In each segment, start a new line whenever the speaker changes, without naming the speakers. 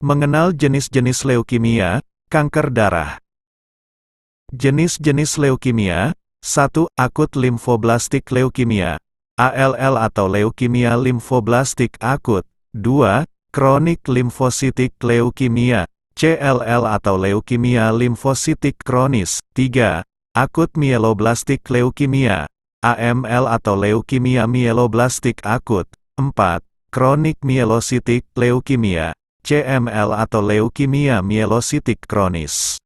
Mengenal jenis-jenis leukemia, kanker darah. Jenis-jenis leukemia. 1. Akut limfoblastik leukemia, ALL atau leukemia limfoblastik akut. 2. Kronik limfositik leukemia, CLL atau leukemia limfositik kronis. 3. Akut mieloblastik leukemia, AML atau leukemia mieloblastik akut. 4. Kronik mielositik leukemia, CML atau leukemia mielositik kronis.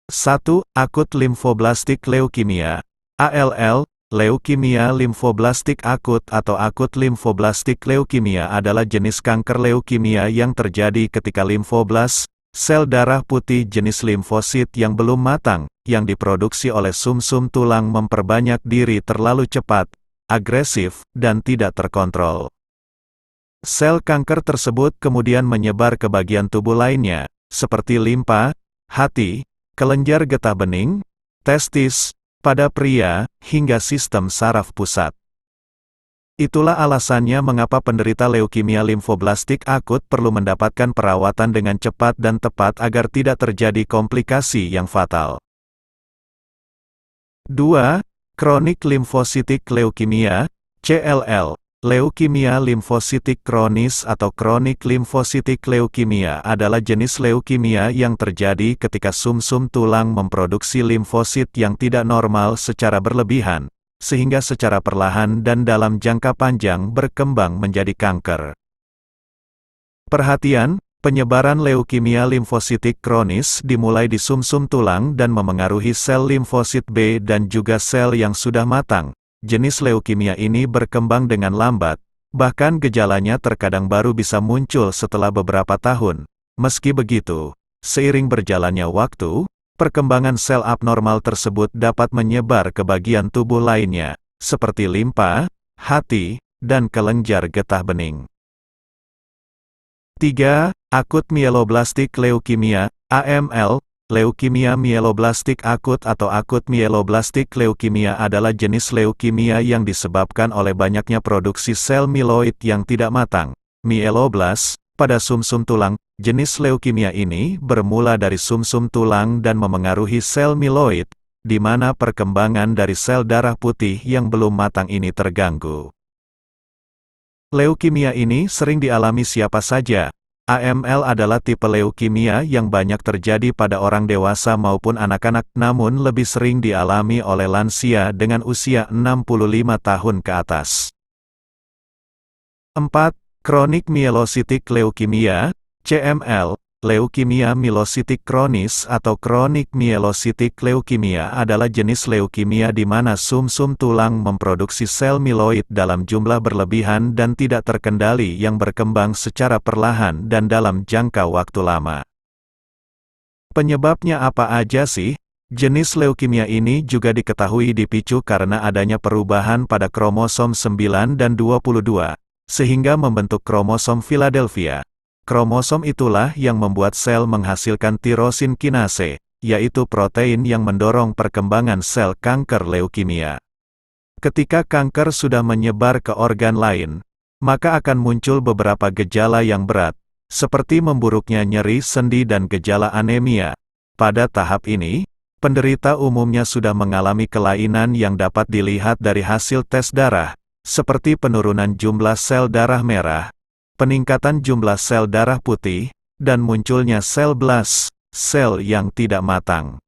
1. Akut limfoblastik leukemia, ALL. Leukemia limfoblastik akut atau akut limfoblastik leukemia adalah jenis kanker leukemia yang terjadi ketika limfoblas, sel darah putih jenis limfosit yang belum matang, yang diproduksi oleh sumsum tulang memperbanyak diri terlalu cepat, agresif, dan tidak terkontrol. Sel kanker tersebut kemudian menyebar ke bagian tubuh lainnya, seperti limpa, hati, kelenjar getah bening, testis, pada pria, hingga sistem saraf pusat. Itulah alasannya mengapa penderita leukemia limfoblastik akut perlu mendapatkan perawatan dengan cepat dan tepat agar tidak terjadi komplikasi yang fatal. 2. Kronik limfositik leukemia, CLL. Leukemia limfositik kronis atau kronik limfositik leukemia adalah jenis leukemia yang terjadi ketika sumsum tulang memproduksi limfosit yang tidak normal secara berlebihan, sehingga secara perlahan dan dalam jangka panjang berkembang menjadi kanker. Perhatian, penyebaran leukemia limfositik kronis dimulai di sumsum tulang dan memengaruhi sel limfosit B dan juga sel yang sudah matang. Jenis leukemia ini berkembang dengan lambat, bahkan gejalanya terkadang baru bisa muncul setelah beberapa tahun. Meski begitu, seiring berjalannya waktu, perkembangan sel abnormal tersebut dapat menyebar ke bagian tubuh lainnya, seperti limpa, hati, dan kelenjar getah bening. 3. Akut mieloblastik leukemia, AML. Leukemia mieloblastik akut atau akut mieloblastik leukemia adalah jenis leukemia yang disebabkan oleh banyaknya produksi sel mieloid yang tidak matang, mieloblas, pada sumsum tulang. Jenis leukemia ini bermula dari sumsum tulang dan memengaruhi sel mieloid, di mana perkembangan dari sel darah putih yang belum matang ini terganggu. Leukemia ini sering dialami siapa saja. AML adalah tipe leukemia yang banyak terjadi pada orang dewasa maupun anak-anak, namun lebih sering dialami oleh lansia dengan usia 65 tahun ke atas. 4. Kronik mielositik leukemia, CML. Leukemia mielositik kronis atau kronik mielositik leukemia adalah jenis leukemia di mana sumsum tulang memproduksi sel mieloid dalam jumlah berlebihan dan tidak terkendali yang berkembang secara perlahan dan dalam jangka waktu lama. Penyebabnya apa aja sih? Jenis leukemia ini juga diketahui dipicu karena adanya perubahan pada kromosom 9 dan 22, sehingga membentuk kromosom Philadelphia. Kromosom itulah yang membuat sel menghasilkan tirosin kinase, yaitu protein yang mendorong perkembangan sel kanker leukemia. Ketika kanker sudah menyebar ke organ lain, maka akan muncul beberapa gejala yang berat, seperti memburuknya nyeri sendi dan gejala anemia. Pada tahap ini, penderita umumnya sudah mengalami kelainan yang dapat dilihat dari hasil tes darah, seperti penurunan jumlah sel darah merah, peningkatan jumlah sel darah putih, dan munculnya sel blast, sel yang tidak matang.